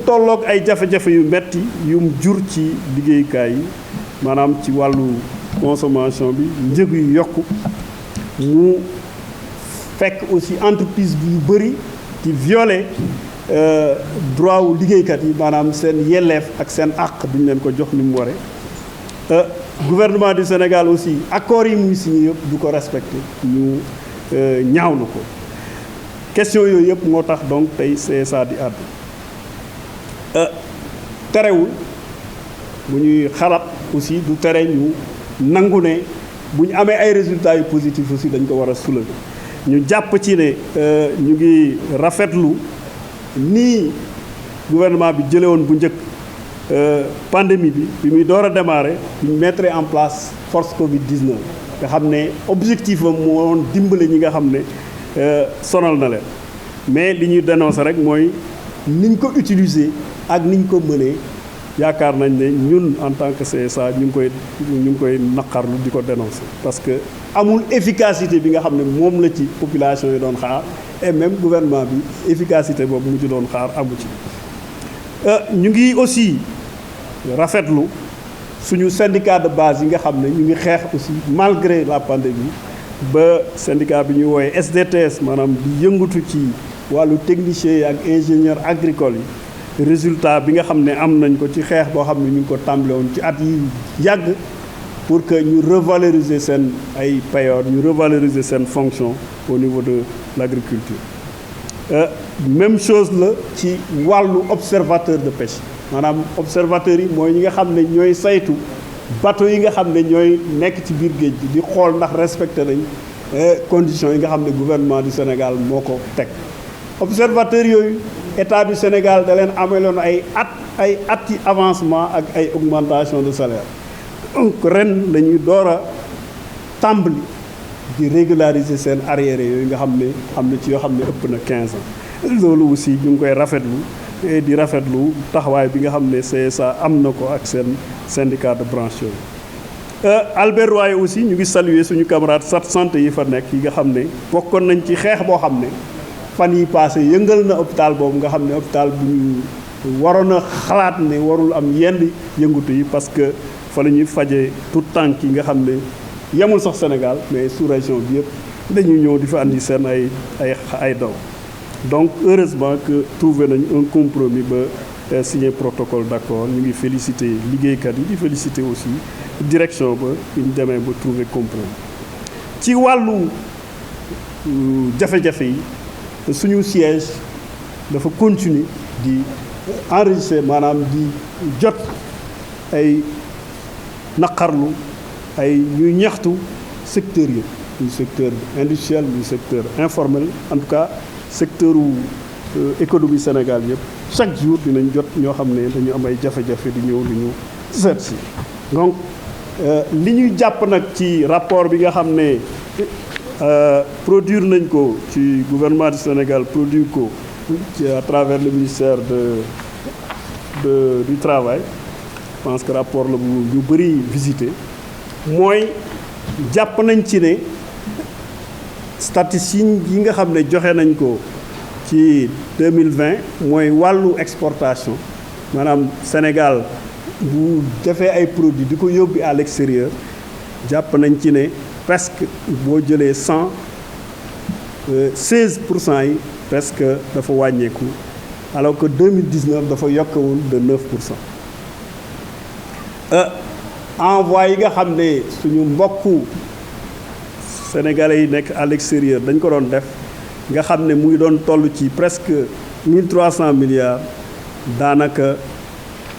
tolloog ay jafe-jafe yu metti yum jur ci liggéeyukaay yi maanaam ci wàllu consommation bi njëg yu yokku mu fekk aussi entreprise bi yu bëri di violer droit wu liggéeykat yi maanaam seen yelleef ak seen àq duñ leen ko jox ni mu waree gouvernement du Sénégal aussi accords yi muy signé yëpp du ko respecté ñu ñaaw na ko question yooyu yëpp moo tax donc tey CSA di àddu terewul bu ñuy xalaat aussi du tere ñu nangu ne bu ñu amee ay résultats yu positifs aussi dañ ko war a soulever ñu jàpp ci ne ñu ngi rafetlu nii gouvernement bi jële woon bu njëkk pandémie bi muy door a démarrer ñu mettre en place force Covid-19 nga xam ne objectif am moo woon dimbale ñi nga xam ne sonal na leen mais li ñuy dénoncer rek mooy niñ ko utiliser ak niñ ko mënee yaakaar nañ ne ñun en tant que CSA ñu ngi koy naqarlu di ko dénoncer parce que amul efficacité bi nga xam ne moom la ci population yi doon xaar et même gouvernement bi efficacité boobu mu ci doon xaar amu ci ñu ngi aussi rafetlu suñu syndicat de base yi nga xam ne ñu ngi xeex aussi malgré la pandémie ba syndicat bi ñuy woowe SDTS maanaam di yëngatu ci wàllu technicien yi ak ingénieur agricole yi résultat bi nga xam ne am nañ ko ci xeex boo xam ne ñu ngi ko tàmbale woon ci at yi yàgg pour que ñu revaloriser seen ay payoor ñu revaloriser seen fonction au niveau de l'agriculture même chose la ci wàllu observateur de pêche maanaam observateurs yi mooy ñi nga xam ne ñooy saytu bateau yi nga xam ne ñooy nekk ci biir géej gi di xool ndax respecté nañ conditions yi nga xam ne gouvernement du Sénégal moo ko teg observateurs yooyu état du Sénégal da leen ameloon ay ati avancement ak ay augmentation de salaire donc ren lañuy door a tàmbali di régulariser seen arriérés yooyu nga xam ne am na ci yoo xam ne ëpp na 15 ans loolu aussi ñu ngi koy rafetlu et di rafetlu taxawaay bi nga xam ne CSA am na ko ak seen syndicat de branche yooyu Albert Royer aussi ñu ngi saluer suñu camarade santé yi fa nekk yi nga xam ne bokkoon nañ ci xeex boo xam ne fan yi passé yëngal na hôpital boobu nga xam ne hôpital bu ñu waroon a xalaat ne warul am yenn yëngutu yi parce que fa la ñuy fajee tout tànk yi nga xam ne yemul sax Sénégal mais sous région bi yëpp dañuy ñëw di fa andi seen ay daw donc heureusement que trouvé nañ un compromis ba signé protocole d'accord ñu ngi féliciter liggéeykat yi di féliciter aussi direction ba ñu demee ba trouver compromis ci wàllu jafe-jafe yi suñu siège dafa continuer di enregistrer maanaam di jot ay naqarlu ay ñuy ñaxtu secteur yi muy secteur industriel muy secteur informel en tout cas secteur économie Sénégal yëpp chaque jour dinañ jot ñoo xam ne dañu am ay jafe-jafe di ñëw di ñu seet si donc li ñuy jàpp nag ci rapport bi nga xam ne produire nañ ko ci gouvernement du Sénégal produire ko ci à travers le ministère du travail je pense que rapport la bu ñu bëri visité mooy jàpp nañ ci ne statistiques yi nga xam ne joxe nañ ko ci 2020 mooy wàllu exportation maanaam Sénégal bu defee ay produits di ko yóbbu à l'extérieur jàpp nañ ci ne presque boo jëlee 16% yi presque dafa wàññeeku alors que 2019 dafa yokkawul de 9%. Envoi yi nga xam ne suñu mbokku sénégalais yi nekk à l'extérieur dañ ko doon def nga xam ne mu ngi doon toll ci presque 1300 milliards daanaka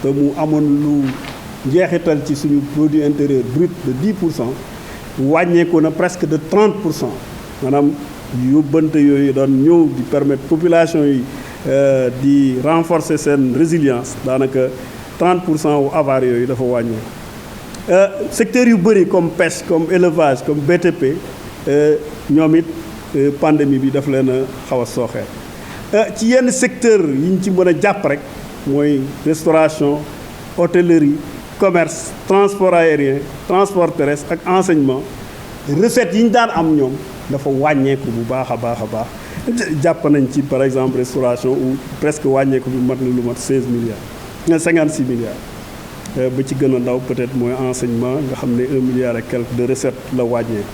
te mu amoon lu njeexital ci suñu produit intérieur brut de 10%. wàññeeku na presque de 30% maanaam yóbbante yooyu doon ñëw di permettre population yi di renforcer seen résilience daanaka 30% wu avares yooyu dafa wàññeeku. Secteurs yu bëri comme pêche comme élevage comme BTP ñoom it pandémie bi daf leen a xaw a sooxeel ci yenn secteur yi ñu ci mën a jàpp rek mooy restauration hôtellerie commerce transport aérien transport terrestre ak enseignement recettes yi ñu daan am ñoom dafa wàññeeku bu baax a baax a baax jàpp nañ ci par exemple restauration ou presque wàññeeku bi mat na lu mat 16 milliards 56 milliards ba ci gën a ndaw peut-être mooy enseignement nga xam ne 1 milliard et quelque de recettes la wàññeeku.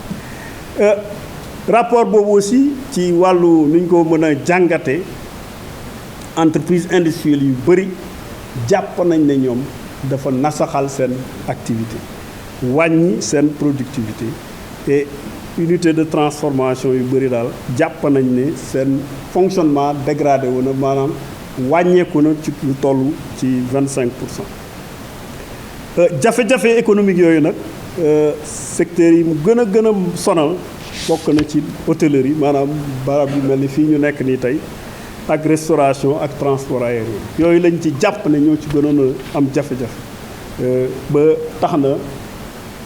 Rapport boobu aussi ci wàllu nu ñu ko mën a jàngate entreprise industrielle yu bëri jàpp nañ ne ñoom dafa nasaxal seen activité wàññi seen productivité et unité de transformation yu bëri daal jàpp nañ ne seen fonctionnement dégradé wu na maanaam wàññeeku na ci lu toll ci 25%. Jafe-jafe économique yooyu nag secteurs yi mu gën a sonal bokk na ci hôtellerie maanaam barab yu mel ni fii ñu nekk nii tey ak restauration ak transport aérien yooyu lañ ci jàpp ne ñoo ci gënoon a am jafe-jafe ba tax na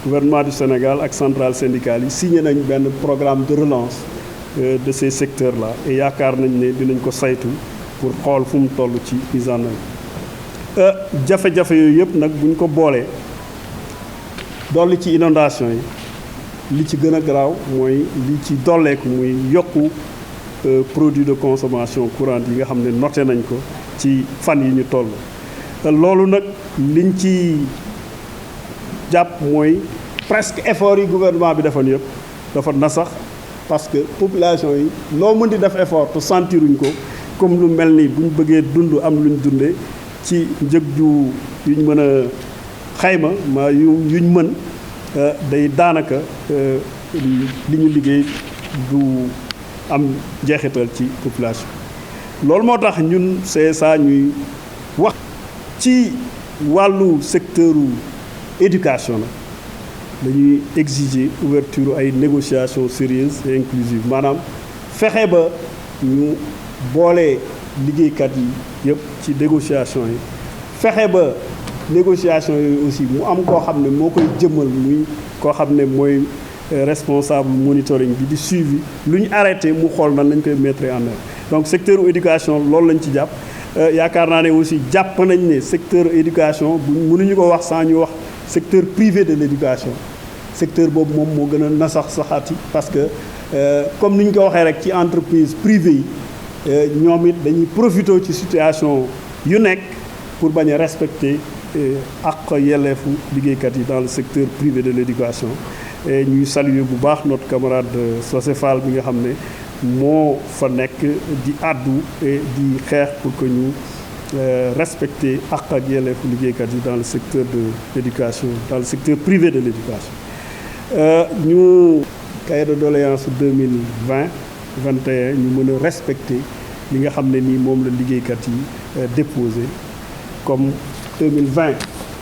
gouvernement du Sénégal ak centrale syndicale yi signé nañ benn programme de relance de ces secteurs là et yaakaar nañ ne dinañ ko saytu pour xool fu mu toll ci mise en œuvre jafe-jafe yooyu yëpp nag buñ ko boolee dolli ci inondation yi li ci gën a garaaw mooy li ci dolleeku muy yokku produits de consommation courante yi nga xam ne noté nañ ko ci fan yi ñu toll loolu nag liñ ci jàpp mooy presque effort yi gouvernement bi defoon yëpp dafa nasax parce que population yi loo mën di def effort te sentiruñ ko comme lu mel ni bu ñu bëggee dund am luñ dundee ci njëg yuñ mën a xayma ma yuñ mën day daanaka li ñu liggéey du am jeexital ci population loolu moo tax ñun CSA ñuy wax ci wàllu secteur éducation la dañuy exiger ouverture ay négociations sérieuses et inclusives maanaam fexe ba ñu boole liggéeykat yi yëpp ci négociation yi fexe ba négociation yooyu aussi mu am koo xam ne moo koy jëmmal muy koo xam ne mooy responsable monitoring bi di suivi lu ñu arrêté mu xool nan lañ koy mettre en œuvre donc secteur éducation loolu lañ ci jàpp yaakaar naa ne aussi jàpp nañ ne secteur éducation bu mënuñu ko wax sans ñu wax secteur privé de l'éducation secteur boobu moom moo gën a nasax saxaati parce que comme ni ñu ko waxee rek ci entreprise privée yi ñoom it dañuy profité ci situation yu nekk pour bañ a respecter ak yelleefu liggéeykat yi dans le secteur privé de l'éducation et ñuy saluer bu baax notre camarade Socé Fall bi nga xam ne moo fa nekk di àddu et di xeex pour que ñu respecter ak yelleefu liggéeykat yi dans le secteur de l'éducation dans le secteur privé de l'éducation ñu cahier de doléance 2020-21 ñu mën a respecter li nga xam ne nii moom la liggéeykat yi déposé comme 2020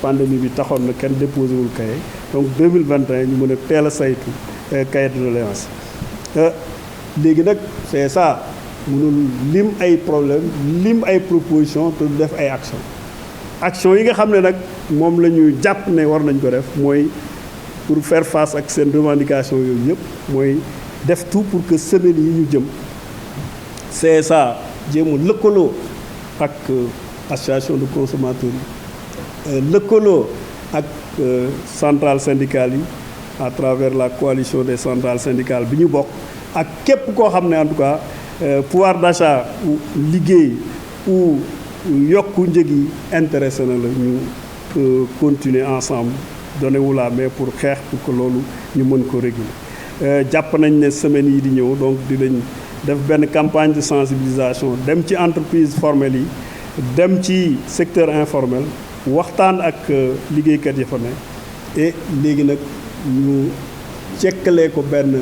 pandémie bi taxoon na kenn déposé wul cahier donc 2021 ñu mën a teel a saytu cahier de doléance léegi nag c'est ça mënul lim ay problème lim ay proposition te def ay action yi nga xam ne nag moom la ñu jàpp ne war nañ ko def mooy pour faire face ak seen revendication yooyu yëpp mooy def tout pour que semaines yi ñu jëm c'est ça jéem a lëkkaloo ak association de consommateurs yi lëkkaloo ak centrales syndicales yi à travers la coalition des centrales syndicales bi ñu bokk ak képp koo xam ne en tout cas pouvoir d'achat ou liggéey ou yokku njëg yi intéressé na la ñu continuer ensemble donné wu la mais pour xeex pour que loolu ñu mën ko réguler jàpp nañ ne semaines yi di ñëw donc dinañ def benn campagne de sensibilisation dem ci entreprise formelle yi dem ci secteur informel waxtaan ak liggéeykat yi fa ne et léegi nag ñu cekkalee ko benn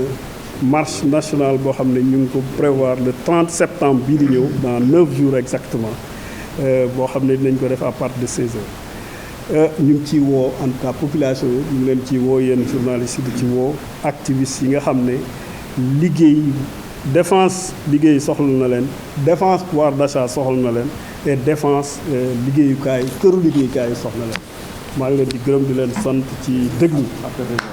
marche nationale boo xam ne ñu ngi ko prévoir le 30 septembre bii di ñëw dans 9 jours exactement boo xam ne dinañ ko def à partir de 16 heures ñu ngi ciy woo en tout cas population yi ñu ngi leen ciy woo yenn journalistes yi di ci woo activistes yi nga xam ne liggéey défense liggéey soxla na leen défense pouvoir d'achat soxla na leen et défense liggéeyukaay këru liggéeyukaay soxla na leen maa ngi leen di gërëm di leen sant ci déglu